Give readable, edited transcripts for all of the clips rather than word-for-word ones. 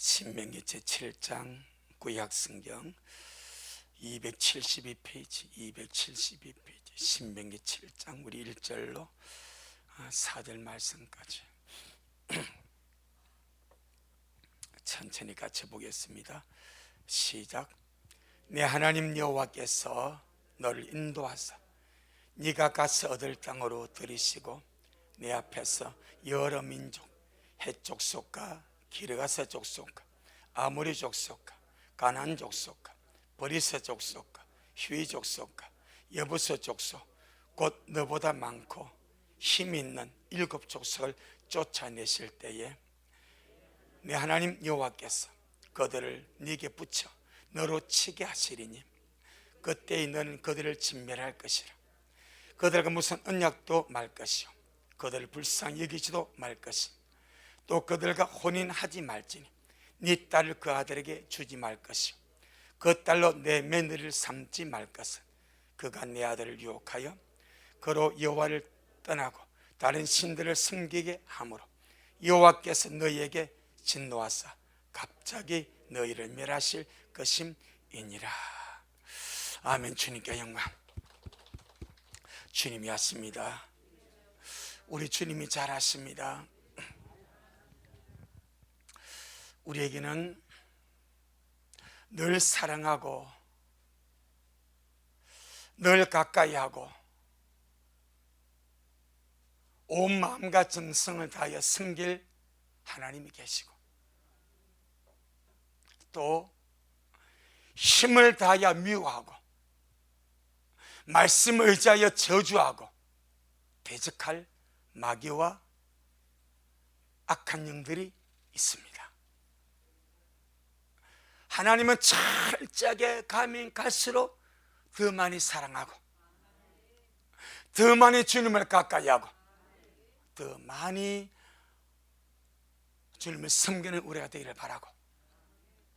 신명기 제7장 구약성경 272페이지 신명기 7장 우리 1절로 4절 말씀까지 천천히 같이 보겠습니다. 시작. 내 하나님 여호와께서 너를 인도하사 네가 가서 얻을 땅으로 들이시고 내 앞에서 여러 민족 헷 족속과 기르가세 족속과 아모리 족속과 가나안 족속과 브리스 족속과 휘 족속과 여부스 족속 곧 너보다 많고 힘 있는 7 족속을 쫓아내실 때에 내 하나님 여호와께서 그들을 네게 붙여 너로 치게 하시리니 그때에 너는 그들을 진멸할 것이라. 그들과 무슨 언약도 말 것이요 그들을 불쌍히 여기지도 말 것이요 또 그들과 혼인하지 말지니 네 딸을 그 아들에게 주지 말 것이요 그 딸로 내 며느리를 삼지 말 것은 그가 내 아들을 유혹하여 그로 여호와를 떠나고 다른 신들을 섬기게 하므로 여호와께서 너희에게 진노하사 갑자기 너희를 멸하실 것임이니라. 아멘. 주님께 영광. 주님이 하십니다. 우리 주님이 잘하십니다. 우리에게는 늘 사랑하고 늘 가까이 하고 온 마음과 정성을 다하여 섬길 하나님이 계시고 또 힘을 다하여 미워하고 말씀을 의지하여 저주하고 대적할 마귀와 악한 영들이 있습니다. 하나님은 철저하게 가면 갈수록 더 많이 사랑하고 더 많이 주님을 가까이 하고 더 많이 주님을 섬기는 우리가 되기를 바라고,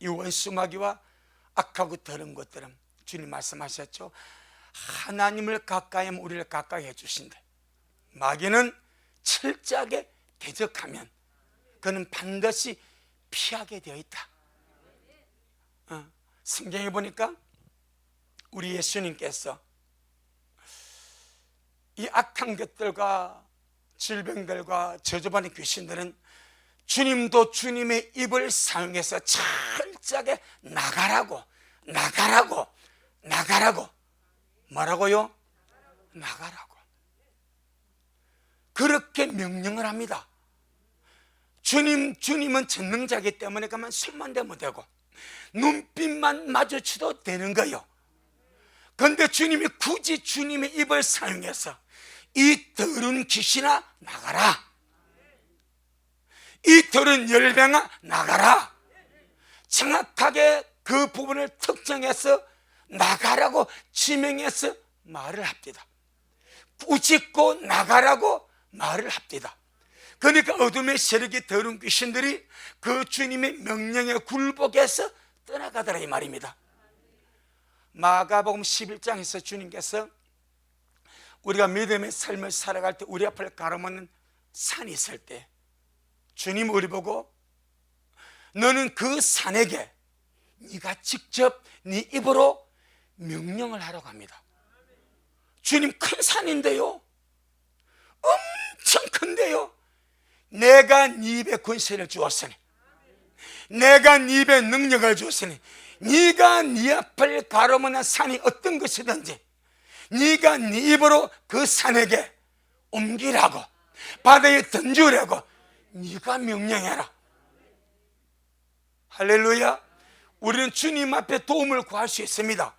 이 원수 마귀와 악하고 더러운 것들은 주님 말씀하셨죠. 하나님을 가까이 하면 우리를 가까이 해주신대. 마귀는 철저하게 대적하면 그는 반드시 피하게 되어 있다. 성경에 보니까 우리 예수님께서 이 악한 것들과 질병들과 저주받는 귀신들은 주님도 주님의 입을 사용해서 철저하게 나가라고 뭐라고요? 나가라고 그렇게 명령을 합니다. 주님은 전능자이기 때문에 가만 손만 대면 되고 눈빛만 마주쳐도 되는 거요. 그런데 주님이 굳이 주님의 입을 사용해서 이 더러운 귀신아 나가라, 이 더러운 열병아 나가라, 정확하게 그 부분을 특정해서 나가라고 지명해서 말을 합니다. 꾸짖고 나가라고 말을 합니다. 그러니까 어둠의 세력이 더러운 귀신들이 그 주님의 명령에 굴복해서 떠나가더라 이 말입니다. 마가복음 11장에서 주님께서 우리가 믿음의 삶을 살아갈 때 우리 앞을 가로막는 산이 있을 때 주님 우리 보고 너는 그 산에게 네가 직접 네 입으로 명령을 하라고 합니다. 주님 큰 산인데요, 엄청 큰데요, 내가 네 입에 권세를 주었으니 내가 네 입에 능력을 주었으니 네가 네 앞을 가로막는 산이 어떤 것이든지 네가 네 입으로 그 산에게 옮기라고 바다에 던지라고 네가 명령해라. 할렐루야. 우리는 주님 앞에 도움을 구할 수 있습니다.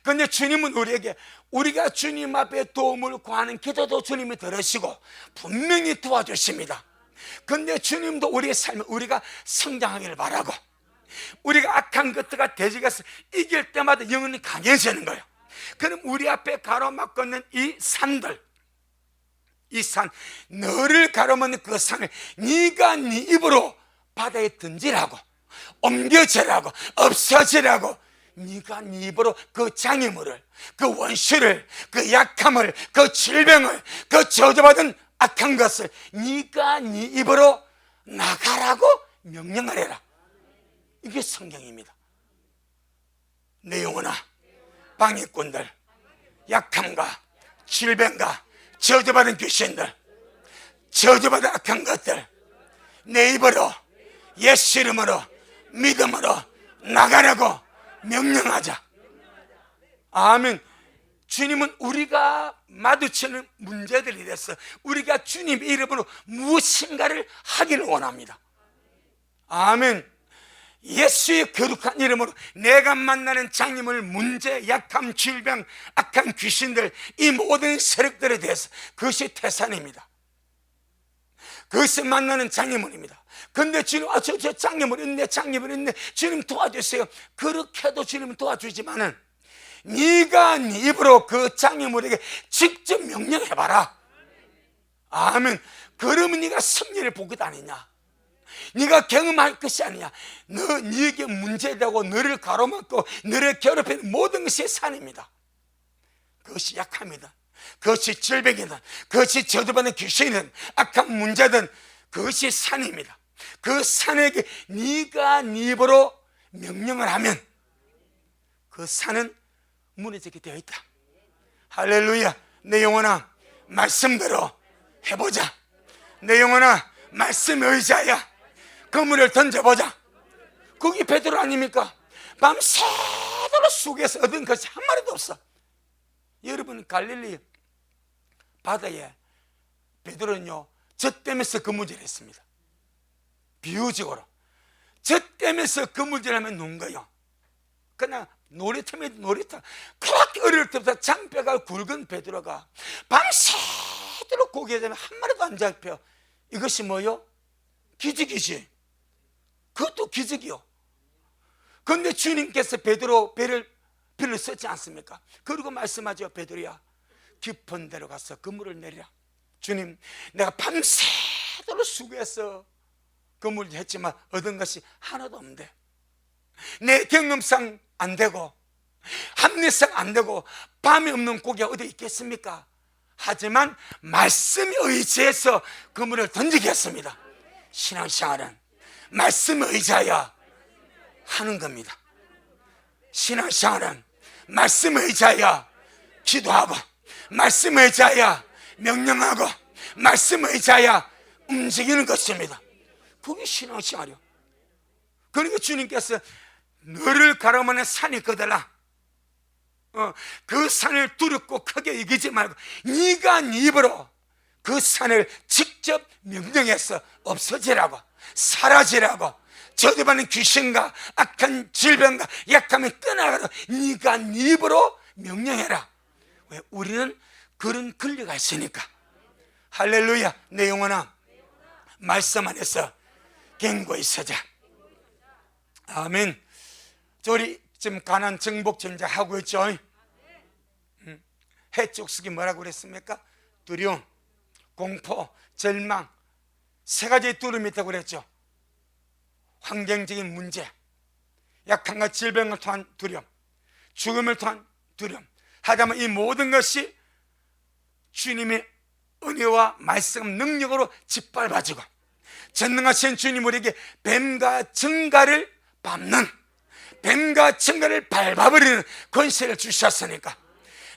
그런데 주님은 우리에게 우리가 주님 앞에 도움을 구하는 기도도 주님이 들으시고 분명히 도와주십니다. 그런데 주님도 우리의 삶을 우리가 성장하기를 바라고 우리가 악한 것들과 대적해서 이길 때마다 영혼이 강해지는 거예요. 그럼 우리 앞에 가로막고 있는 이 산들, 이 산, 너를 가로막는 그 산을 네가 네 입으로 바다에 던지라고 옮겨지라고 없어지라고 네가 네 입으로 그 장애물을, 그 원수를, 그 약함을, 그 질병을, 그 저주받은 악한 것을 네가 네 입으로 나가라고 명령을 해라. 이게 성경입니다. 내 영혼아, 방해꾼들, 약함과 질병과 저주받은 귀신들, 저주받은 악한 것들 내 입으로 예수 이름으로 믿음으로 나가라고 명령하자. 아멘. 주님은 우리가 마주치는 문제들에 대해서 우리가 주님 이름으로 무엇인가를 하기를 원합니다. 아멘. 예수의 거룩한 이름으로 내가 만나는 장애물, 문제, 약함, 질병, 악한 귀신들, 이 모든 세력들에 대해서 그것이 태산입니다. 그것이 만나는 장애물입니다. 근데 주님, 저 장애물 있네, 장애물 있네, 주님 도와주세요. 그렇게 해도 주님은 도와주지만은 네가 네 입으로 그 장애물에게 직접 명령해봐라. 아멘. 그러면 네가 승리를 볼 것 아니냐, 네가 경험할 것이 아니냐. 네게 문제되고 너를 가로막고 너를 괴롭히는 모든 것이 산입니다. 그것이 약함이다, 그것이 질병이든, 그것이 저주받는 귀신이든, 악한 문제든, 그것이 산입니다. 그 산에게 네가 네 입으로 명령을 하면 그 산은 무너지게 되어 있다. 할렐루야. 내 영혼아, 말씀대로 해보자. 내 영혼아, 말씀 의자야, 그물을 던져보자. 그게 베드로 아닙니까? 밤새도록 쑥에서 얻은 것이 한 마리도 없어. 여러분, 갈릴리 바다에 베드로는요 젖댐에서 그물질을 했습니다. 비유적으로 젖댐에서 그물질을 하면 논 거예요. 그냥 놀이터면 놀이터. 그렇게 어릴 때부터 장뼈가 굵은 베드로가 밤새도록 고기에 되면 한 마리도 안 잡혀. 이것이 뭐요? 기적이지. 그것도 기적이요. 그런데 주님께서 베드로 배를 썼지 않습니까? 그리고 말씀하죠. 베드로야, 깊은 데로 가서 그물을 내리라. 주님, 내가 밤새도록 수고해서 그물을 했지만 얻은 것이 하나도 없는데, 내 경험상 안 되고 합리상 안 되고 밤에 없는 고기가 어디 있겠습니까? 하지만 말씀에 의지해서 그물을 던지겠습니다. 신앙생활은 말씀에 의지하여 하는 겁니다. 신앙생활은 말씀에 의지하여 기도하고, 말씀에 의지하여 명령하고, 말씀에 의지하여 움직이는 것입니다. 그게 신앙생활이요. 그러니까 주님께서 너를 가로막는 산이 있거들라, 그 산을 두렵고 크게 이기지 말고 네가 네 입으로 그 산을 직접 명령해서 없어지라고, 사라지라고, 저주받는 귀신과 악한 질병과 약함이 떠나가라. 네가 네 입으로 명령해라. 왜? 우리는 그런 권리가 있으니까. 할렐루야. 내 영혼아, 말씀 안에서 견고히 서자. 아멘. 우리 지금 가난 정복 전쟁 하고 있죠. 해적숙이 뭐라고 그랬습니까? 두려움, 공포, 절망, 세 가지의 두려움이 있다고 그랬죠. 환경적인 문제, 약함과 질병을 통한 두려움, 죽음을 통한 두려움. 하다면 이 모든 것이 주님의 은혜와 말씀 능력으로 짓밟아지고, 전능하신 주님 우리에게 뱀과 증가를 밟는, 뱀과 증가를 밟아버리는 권세를 주셨으니까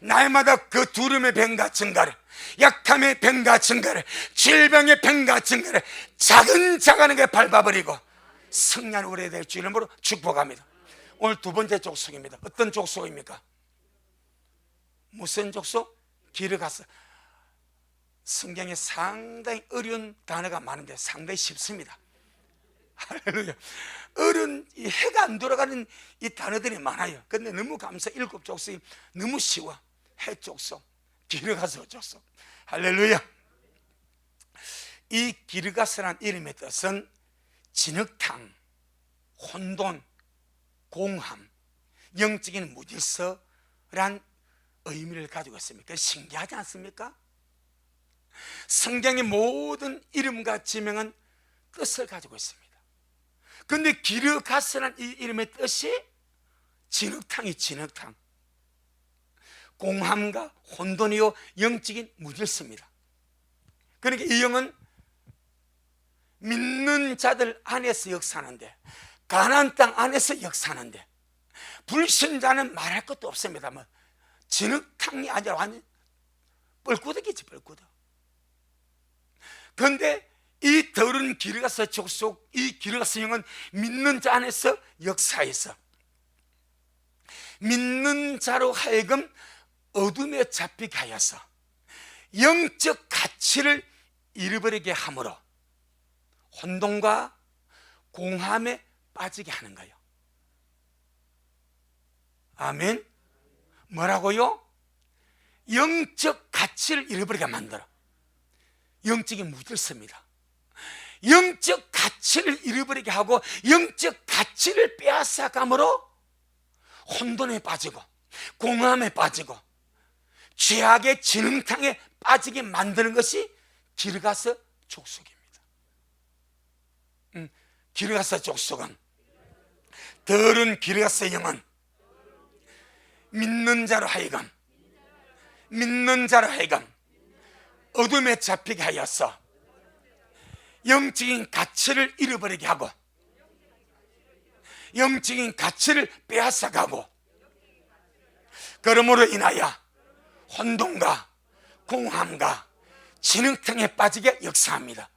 날마다 그 두려움의 뱀과 증가를, 약함의 뱀과 증가를, 질병의 뱀과 증가를 자근자근하게 밟아버리고 승리하는 우리가 될 주 이름으로 축복합니다. 오늘 두 번째 족속입니다. 어떤 족속입니까? 무슨 족속? 기르가스. 성경에 상당히 어려운 단어가 많은데 상당히 쉽습니다. 할렐루야. 어려운, 이 해가 안 돌아가는 이 단어들이 많아요. 근데 너무 감사, 일곱 족속이 너무 쉬워. 해 족속, 기르가스 족속. 할렐루야. 이 기르가스라는 이름의 뜻은 진흙탕, 혼돈, 공함, 영적인 무질서란 의미를 가지고 있습니다. 신기하지 않습니까? 성경의 모든 이름과 지명은 뜻을 가지고 있습니다. 그런데 기르가스라는 이 이름의 뜻이 진흙탕이 진흙탕, 공함과 혼돈이요 영적인 무질서입니다. 그러니까 이 영은 믿는 자들 안에서 역사하는데 가나안 땅 안에서 역사하는데 불신자는 말할 것도 없습니다. 뭐 진흙탕이 아니라 완전 뻘구덕이지, 뻘구덕. 그런데 이 더러운 기르가스 족속, 이 기르가스 영은 믿는 자 안에서 역사해서 믿는 자로 하여금 어둠에 잡히게 하여서 영적 가치를 잃어버리게 함으로 혼돈과 공함에 빠지게 하는 거예요. 아멘. 뭐라고요? 영적 가치를 잃어버리게 만들어. 영적인 무질서입니다. 영적 가치를 잃어버리게 하고 영적 가치를 빼앗아감으로 혼돈에 빠지고 공함에 빠지고 죄악의 진흙탕에 빠지게 만드는 것이 기르가스 족속입니다. 기르가스 족속은, 더러운 기르가스 영은 믿는 자로 하여금 어둠에 잡히게 하여서 영적인 가치를 잃어버리게 하고 영적인 가치를 빼앗아가고, 그러므로 인하여 혼돈과 공함과 진흙탕에 빠지게 역사합니다.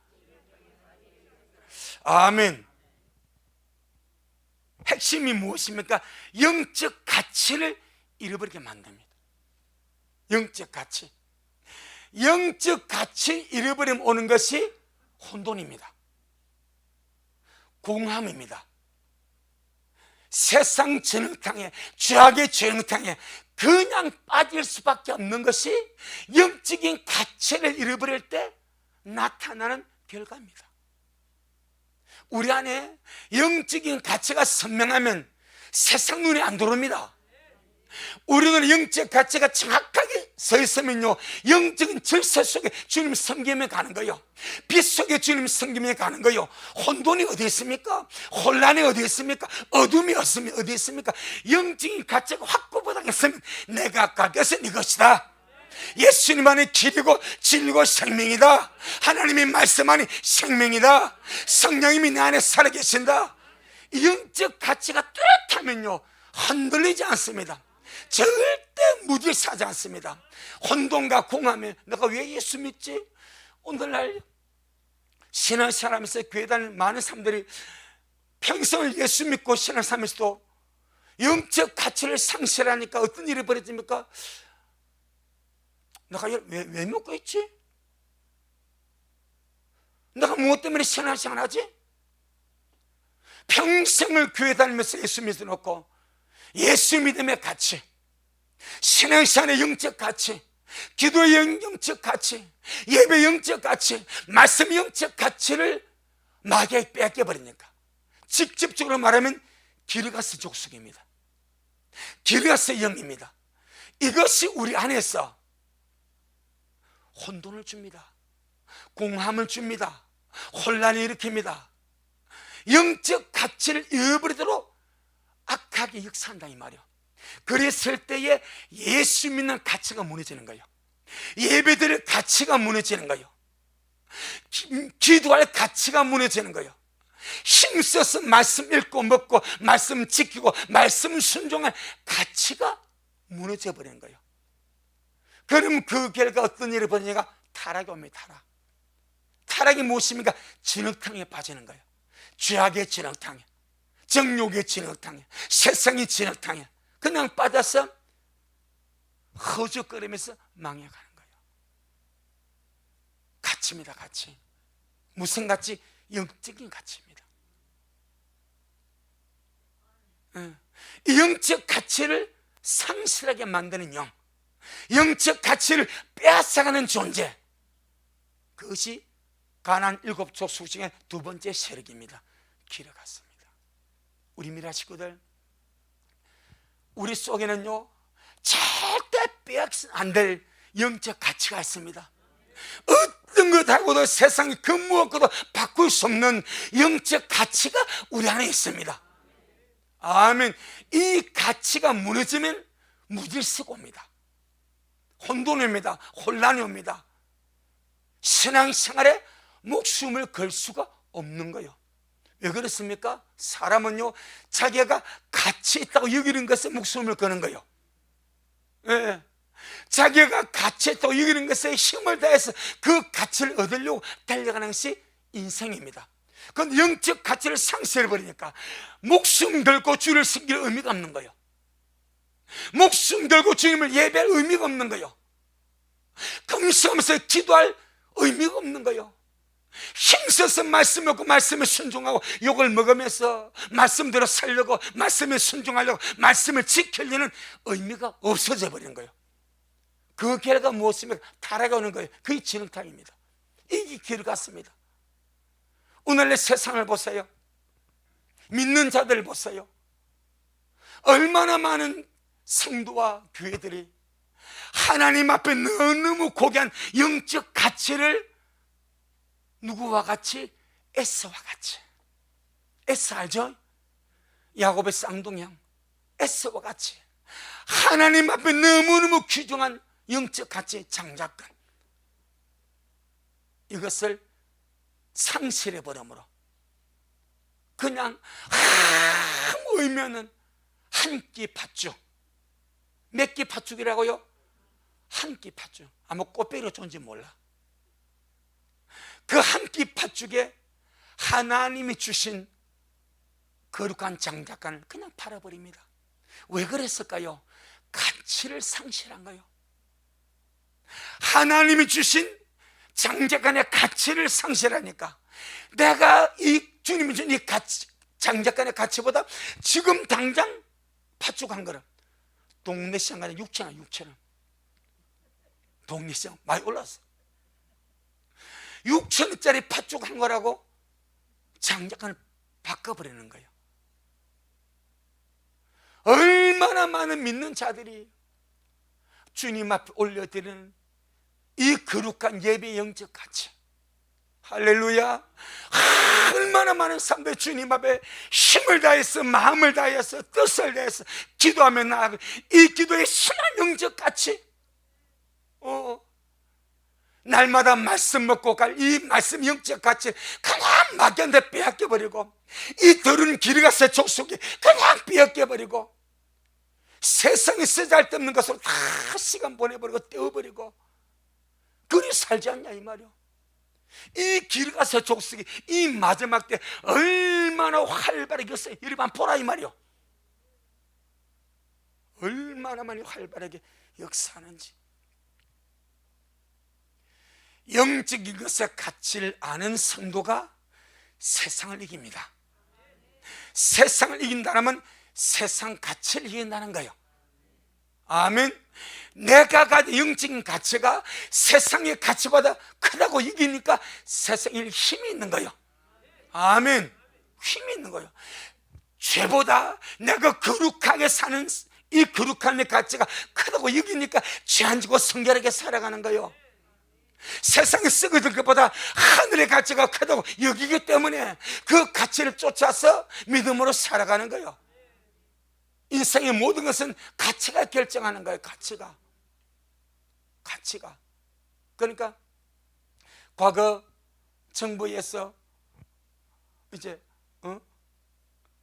아멘. 핵심이 무엇입니까? 영적 가치를 잃어버리게 만듭니다. 영적 가치. 영적 가치 잃어버리면 오는 것이 혼돈입니다. 공함입니다. 세상 진흙탕에, 죄악의 진흙탕에 그냥 빠질 수밖에 없는 것이 영적인 가치를 잃어버릴 때 나타나는 결과입니다. 우리 안에 영적인 가치가 선명하면 세상 눈에 안 들어옵니다. 우리는 영적 가치가 정확하게 서 있으면요, 영적인 질서 속에 주님 섬기며 가는 거예요. 빛 속에 주님 섬기며 가는 거예요. 혼돈이 어디 있습니까? 혼란이 어디 있습니까? 어둠이 어디 있습니까? 영적인 가치가 확고부닥 했으면 내가 갈 것은 이것이다. 예수님 안에 길이고 진리고 생명이다. 하나님의 말씀 안에 생명이다. 성령님이 내 안에 살아계신다. 영적 가치가 뚜렷하면요, 흔들리지 않습니다. 절대 무질서하지 않습니다. 혼돈과 공함에 내가 왜 예수 믿지? 오늘날 신앙생활하면서 교회 다니는 많은 사람들이 평생을 예수 믿고 신앙생활하면서도 영적 가치를 상실하니까 어떤 일이 벌어집니까? 내가 왜 믿고 있지? 내가 무엇 때문에 신앙생활 하지? 평생을 교회 다니면서 예수 믿어놓고 예수 믿음의 가치, 신앙생활의 영적 가치, 기도의 영적 가치, 예배의 영적 가치, 말씀의 영적 가치를 마귀에 뺏겨버리니까 직접적으로 말하면 기르가스 족속입니다. 기르가스 영입니다. 이것이 우리 안에서 혼돈을 줍니다. 공함을 줍니다. 혼란을 일으킵니다. 영적 가치를 잃어버리도록 악하게 역사한다 이 말이요. 그랬을 때에 예수 믿는 가치가 무너지는 거예요. 예배드릴 가치가 무너지는 거예요. 기도할 가치가 무너지는 거예요. 힘써서 말씀 읽고 먹고 말씀 지키고 말씀 순종할 가치가 무너져 버리는 거예요. 그럼 그 결과 어떤 일이 벌어지니까 타락이 옵니다. 타락이 무엇입니까? 진흙탕에 빠지는 거예요. 죄악의 진흙탕에, 정욕의 진흙탕에, 세상의 진흙탕에 그냥 빠져서 허죽거리면서 망해가는 거예요. 가치입니다. 가치. 무슨 가치? 영적인 가치입니다. 이 영적 가치를 상실하게 만드는 영, 영적 가치를 빼앗아가는 존재, 그것이 가나안 7족속 중에 두 번째 세력입니다. 기르가스입니다. 우리 미라 식구들, 우리 속에는요 절대 빼앗 안 될 영적 가치가 있습니다. 어떤 것하고도 세상이 그 무엇과도 바꿀 수 없는 영적 가치가 우리 안에 있습니다. 아멘. 이 가치가 무너지면 무질서가 옵니다. 혼돈이 옵니다. 혼란이 옵니다. 신앙생활에 목숨을 걸 수가 없는 거예요. 왜 그렇습니까? 사람은요, 자기가 가치 있다고 여기는 것에 목숨을 거는 거예요. 예. 자기가 가치 있다고 여기는 것에 힘을 다해서 그 가치를 얻으려고 달려가는 것이 인생입니다. 그런데 영적 가치를 상실해버리니까 목숨 걸고 주를 섬길 의미가 없는 거예요. 목숨 걸고 주님을 예배할 의미가 없는 거예요. 금식하면서 기도할 의미가 없는 거예요. 힘써서 말씀 먹고 말씀에 순종하고 욕을 먹으면서 말씀대로 살려고 말씀에 순종하려고 말씀을 지키려는 의미가 없어져 버리는 거예요. 그 결과가 무엇입니까? 타락이 오는 거예요. 그게 진흙탕입니다. 이게 길 같습니다. 오늘의 세상을 보세요. 믿는 자들 보세요. 얼마나 많은 성도와 교회들이 하나님 앞에 너무 고귀한 영적 가치를 누구와 같이? 에서와 같이. 에서 알죠? 야곱의 쌍둥이형 에서와 같이 하나님 앞에 너무너무 귀중한 영적 가치 장작권, 이것을 상실해버리므로 그냥 아무 의미는 한 끼 팥죽. 몇 끼 팥죽이라고요? 한 끼 팥죽. 아마 꽃배기로 좋은지 몰라. 그 한 끼 팥죽에 하나님이 주신 거룩한 장작간을 그냥 팔아버립니다. 왜 그랬을까요? 가치를 상실한 거예요. 하나님이 주신 장작간의 가치를 상실하니까 내가 이 주님이 준 이 장작간의 가치보다 지금 당장 팥죽 한 그릇, 동네 시장 가는 6,000원, 6,000원. 동네 시장 많이 올랐어. 6,000원짜리 팥죽 한 거라고 장작간을 바꿔버리는 거예요. 얼마나 많은 믿는 자들이 주님 앞에 올려드리는 이 거룩한 예배의 영적 가치, 할렐루야. 얼마나 많은 사람들이 주님 앞에 힘을 다해서 마음을 다해서 뜻을 다해서 기도하며 나아가고, 이 기도의 심한 영적 가치, 날마다 말씀 먹고 갈 이 말씀 영적 가치 그냥 막연히 빼앗겨버리고, 이 더러운 기르가세 족속이 그냥 빼앗겨버리고, 세상에 쓰잘데없는 것으로 다 시간 보내버리고 떼어버리고 그리 살지 않냐 이 말이요. 이 기르가세 족속이 이 마지막 때 얼마나 활발하게 역사에 이리만 보라 이 말이요. 얼마나 많이 활발하게 역사하는지. 영적인 것의 가치를 아는 성도가 세상을 이깁니다. 세상을 이긴다면 세상 가치를 이긴다는 거예요. 아멘. 내가 가진 영적인 가치가 세상의 가치보다 크다고 이기니까 세상에 힘이 있는 거예요. 아멘. 힘이 있는 거예요. 죄보다 내가 거룩하게 사는 이 거룩한 내 가치가 크다고 여기니까 죄 안 지고 성결하게 살아가는 거예요. 세상에 썩어들 것보다 하늘의 가치가 크다고 여기기 때문에 그 가치를 쫓아서 믿음으로 살아가는 거예요. 인생의 모든 것은 가치가 결정하는 거예요. 가치가. 그러니까 과거 정부에서 이제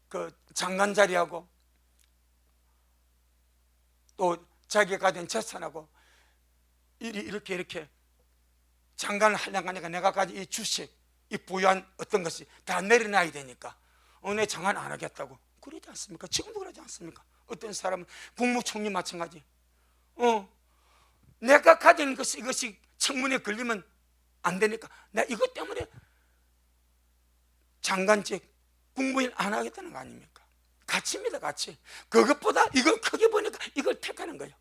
그 장관 자리하고 또 자기가 가진 재산하고 이렇게 장관을 하려고 하니까 내가 가진 이 주식, 이 부유한 어떤 것이 다 내려놔야 되니까 내 장관 안 하겠다고 그러지 않습니까? 지금도 그러지 않습니까? 어떤 사람은 국무총리 마찬가지. 내가 가진 것이 이것이 청문회에 걸리면 안 되니까 내가 이것 때문에 장관직, 국무위원 안 하겠다는 거 아닙니까? 가치입니다, 가치. 그것보다 이걸 크게 보니까 이걸 택하는 거예요.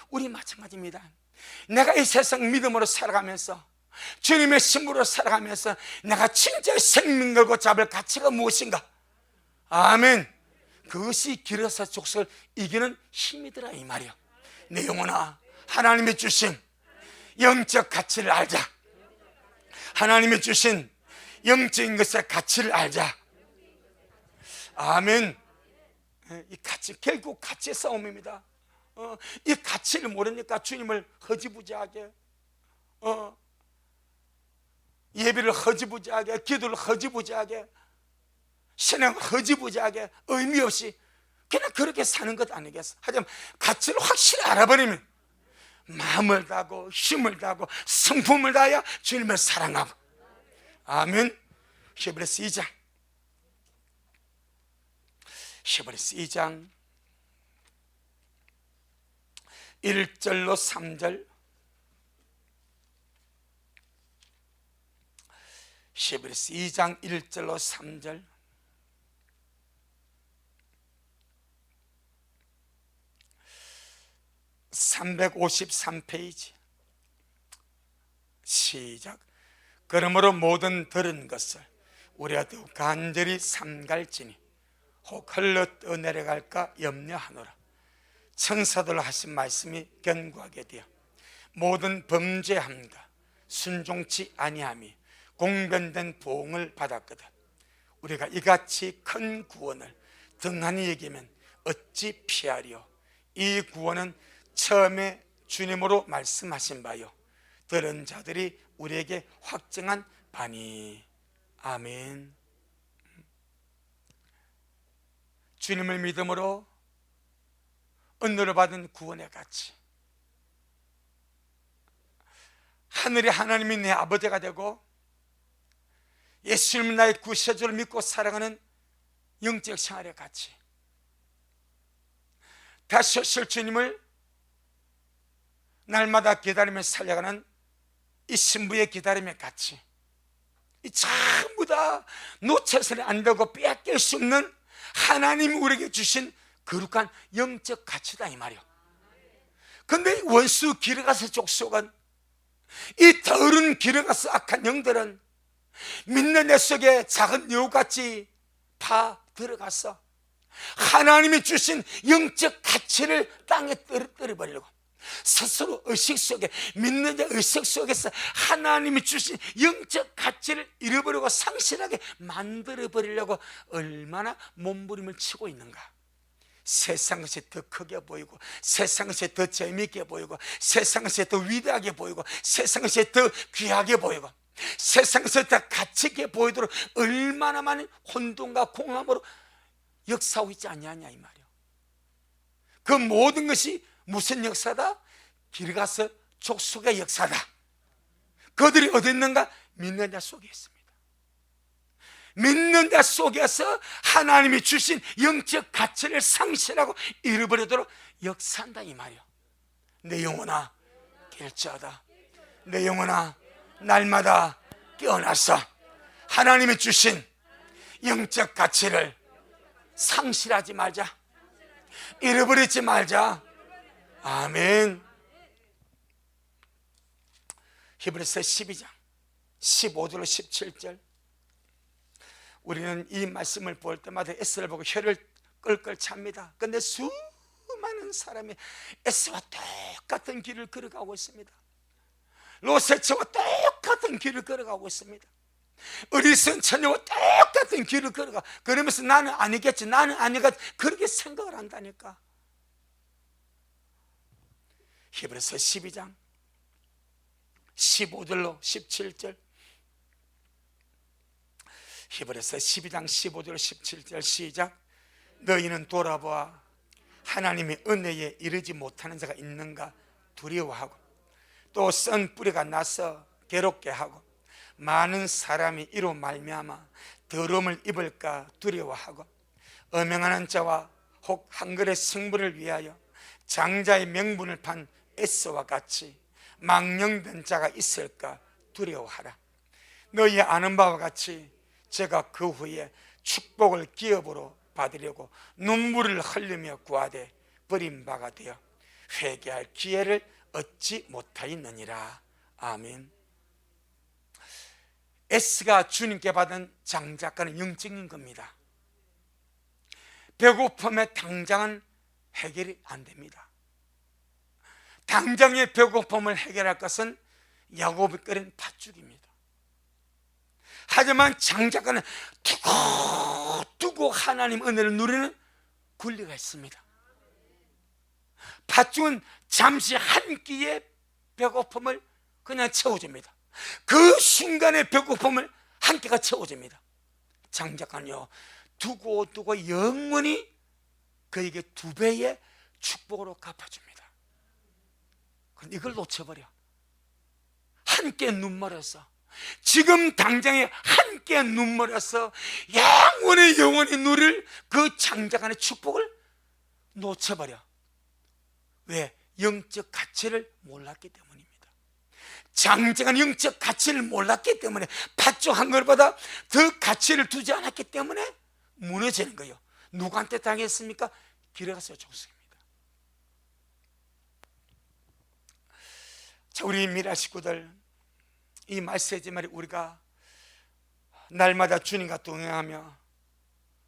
우리 마찬가지입니다. 내가 이 세상 믿음으로 살아가면서 주님의 신부로 살아가면서 내가 진짜 생명 걸고 잡을 가치가 무엇인가? 아멘. 그것이 기르가세 족속을 이기는 힘이더라 이 말이야. 내 영혼아, 하나님이 주신 영적 가치를 알자. 하나님이 주신 영적인 것의 가치를 알자. 아멘. 이 가치, 결국 가치의 싸움입니다. 이 가치를 모르니까 주님을 허지부지하게, 예배를 허지부지하게, 기도를 허지부지하게, 신앙 허지부지하게 의미 없이 그냥 그렇게 사는 것 아니겠어? 하지만 가치를 확실히 알아버리면 마음을 다하고 힘을 다하고 성품을 다하여 주님을 사랑하고. 아멘. 히브리서 2장 1절로 3절. 히브리서 2장 1절로 3절. (353페이지) 시작. 그러므로 모든 들은 것을 우리가 더욱 간절히 삼갈지니 혹 흘러 떠내려갈까 염려하노라. 천사들로 하신 말씀이 견고하게 되어 모든 범죄함과 순종치 아니함이 공변된 보응을 받았거든. 우리가 이같이 큰 구원을 등한히 여기면 어찌 피하리요. 이 구원은 처음에 주님으로 말씀하신 바요 들은 자들이 우리에게 확증한 바니. 아멘. 주님을 믿음으로 은혜를 받은 구원의 가치, 하늘의 하나님이 내 아버지가 되고 예수님을 나의 구세주를 믿고 살아가는 영적 생활의 가치, 다시 오실 주님을 날마다 기다리며 살려가는 이 신부의 기다림의 가치, 이 전부 다 놓쳐서는 안 되고 빼앗길 수 없는 하나님이 우리에게 주신 거룩한 영적 가치다 이 말이요. 근데 원수 길에 가서 족속은, 이 더러운 길에 가서 악한 영들은 믿는 내 속에 작은 여우같이 파 들어가서 하나님이 주신 영적 가치를 땅에 떨어뜨려버리려고 스스로 의식 속에, 믿는 자 의식 속에서 하나님이 주신 영적 가치를 잃어버리고 상실하게 만들어버리려고 얼마나 몸부림을 치고 있는가. 세상 것이 더 크게 보이고, 세상 것이 더 재미있게 보이고, 세상 것이 더 위대하게 보이고, 세상 것이 더 귀하게 보이고, 세상 것이 더 가치 있게 보이도록 얼마나 많은 혼돈과 공함으로 역사하고 있지 않냐냐 이 말이요. 그 모든 것이 무슨 역사다? 길 가서 족속의 역사다. 그들이 어디 있는가? 믿는 자 속에 있습니다. 믿는 자 속에서 하나님이 주신 영적 가치를 상실하고 잃어버리도록 역사한다 이 말이요. 내 영혼아 깨어나다. 내 영혼아 날마다 깨어나서 하나님이 주신 영적 가치를 상실하지 말자, 잃어버리지 말자. 아멘. 히브리서 12장 15절로 17절. 우리는 이 말씀을 볼 때마다 에스를 보고 혀를 끌끌 찹니다. 그런데 수많은 사람이 에스와 똑같은 길을 걸어가고 있습니다. 로세츠와 똑같은 길을 걸어가고 있습니다. 어리석은 처녀와 똑같은 길을 걸어가. 그러면서 나는 아니겠지, 나는 아니겠지, 그렇게 생각을 한다니까. 히브리서 12장 15절로 17절. 히브리서 12장 15절 17절 시작. 너희는 돌아보아 하나님의 은혜에 이르지 못하는 자가 있는가 두려워하고, 또 썬 뿌리가 나서 괴롭게 하고, 많은 사람이 이로 말미암아 더러움을 입을까 두려워하고, 음행하는 자와 혹 한 그릇 성물을 위하여 장자의 명분을 판 에서와 같이 망령된 자가 있을까 두려워하라. 너희 아는 바와 같이 제가 그 후에 축복을 기업으로 받으려고 눈물을 흘리며 구하되 버림바가 되어 회개할 기회를 얻지 못하였느니라. 아멘. 에스가 주님께 받은 장자가는 영적인 겁니다. 배고픔에 당장은 해결이 안 됩니다. 당장의 배고픔을 해결할 것은 야곱이 끓인 팥죽입니다. 하지만 장자가는 두고 하나님 은혜를 누리는 권리가 있습니다. 팥죽은 잠시 한 끼의 배고픔을 그냥 채워줍니다. 그 순간의 배고픔을 한 끼가 채워줍니다. 장자가는요 두고 영원히 그에게 2배의 축복으로 갚아줍니다. 근데 이걸 놓쳐버려. 함께 눈물어서, 지금 당장에 함께 눈물어서 영원히 누릴 그 장자간의 축복을 놓쳐버려. 왜? 영적 가치를 몰랐기 때문입니다. 장자간 영적 가치를 몰랐기 때문에, 팥죽 것보다 더 가치를 두지 않았기 때문에 무너지는 거예요. 누구한테 당했습니까? 길에 가서 죽습니다. 자, 우리 미라 식구들, 이 메시지 말이 우리가 날마다 주님과 동행하며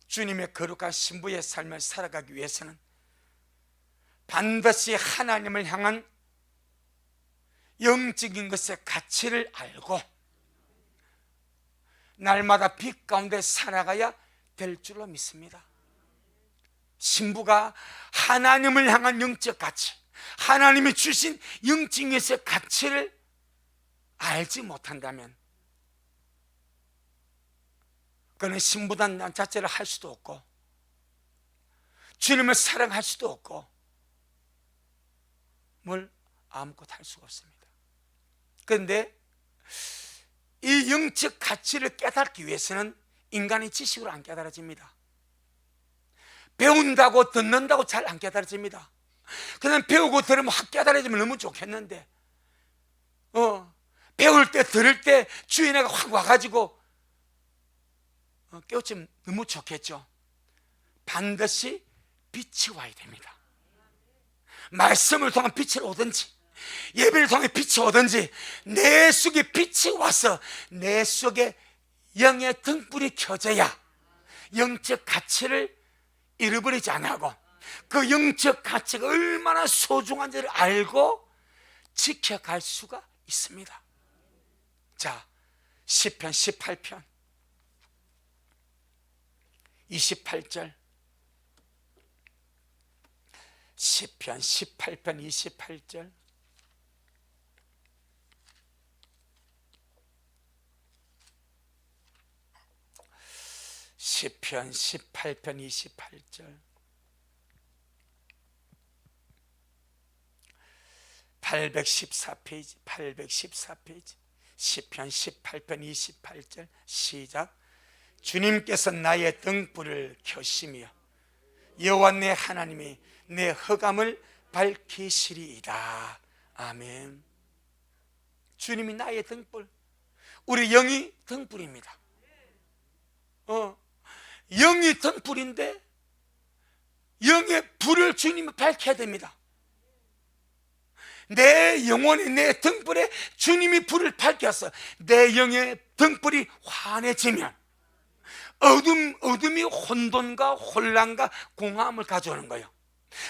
주님의 거룩한 신부의 삶을 살아가기 위해서는 반드시 하나님을 향한 영적인 것의 가치를 알고 날마다 빛 가운데 살아가야 될 줄로 믿습니다. 신부가 하나님을 향한 영적 가치, 하나님이 주신 영적인 것의 가치를 알지 못한다면 그는 신부단 자체를 할 수도 없고 주님을 사랑할 수도 없고 뭘 아무것도 할 수가 없습니다. 그런데 이 영적 가치를 깨닫기 위해서는 인간의 지식으로 안 깨달아집니다. 배운다고 듣는다고 잘 안 깨달아집니다. 그냥 배우고 들으면 확 깨달아지면 너무 좋겠는데 배울 때 들을 때 주인애가 확 와가지고 깨우치면 너무 좋겠죠. 반드시 빛이 와야 됩니다. 말씀을 통한 빛이 오든지 예배를 통해 빛이 오든지 내 속에 빛이 와서 내 속에 영의 등불이 켜져야 영적 가치를 잃어버리지 않고 그 영적 가치가 얼마나 소중한지를 알고 지켜갈 수가 있습니다. 자, 시편 18편 28절, 시편 18편 28절. 시편 18편 28절. 814페이지, 814페이지. 시편 18편 28절. 시작. 주님께서 나의 등불을 켜시며 여호와 내 하나님이 내 흑암을 밝히시리이다. 아멘. 주님이 나의 등불, 우리 영이 등불입니다. 영이 등불인데 영의 불을 주님이 밝혀야 됩니다. 내 영혼이 내 등불에 주님이 불을 밝혀서 내 영의 등불이 환해지면 어둠이 혼돈과 혼란과 공허함을 가져오는 거예요.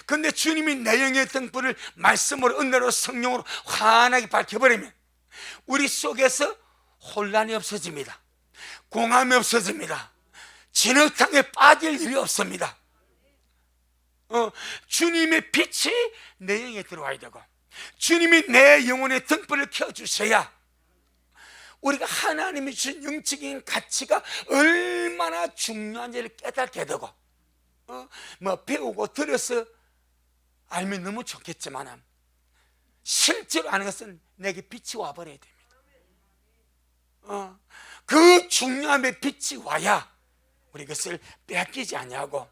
그런데 주님이 내 영의 등불을 말씀으로 은혜로 성령으로 환하게 밝혀버리면 우리 속에서 혼란이 없어집니다. 공허함이 없어집니다. 진흙탕에 빠질 일이 없습니다. 주님의 빛이 내 영에 들어와야 되고 주님이 내 영혼의 등불을 켜주셔야 우리가 하나님이 주신 영적인 가치가 얼마나 중요한지를 깨닫게 되고 배우고 들어서 알면 너무 좋겠지만 실제로 아는 것은 내게 빛이 와버려야 됩니다. 그 중요함의 빛이 와야 우리 그것을 빼앗기지 않냐고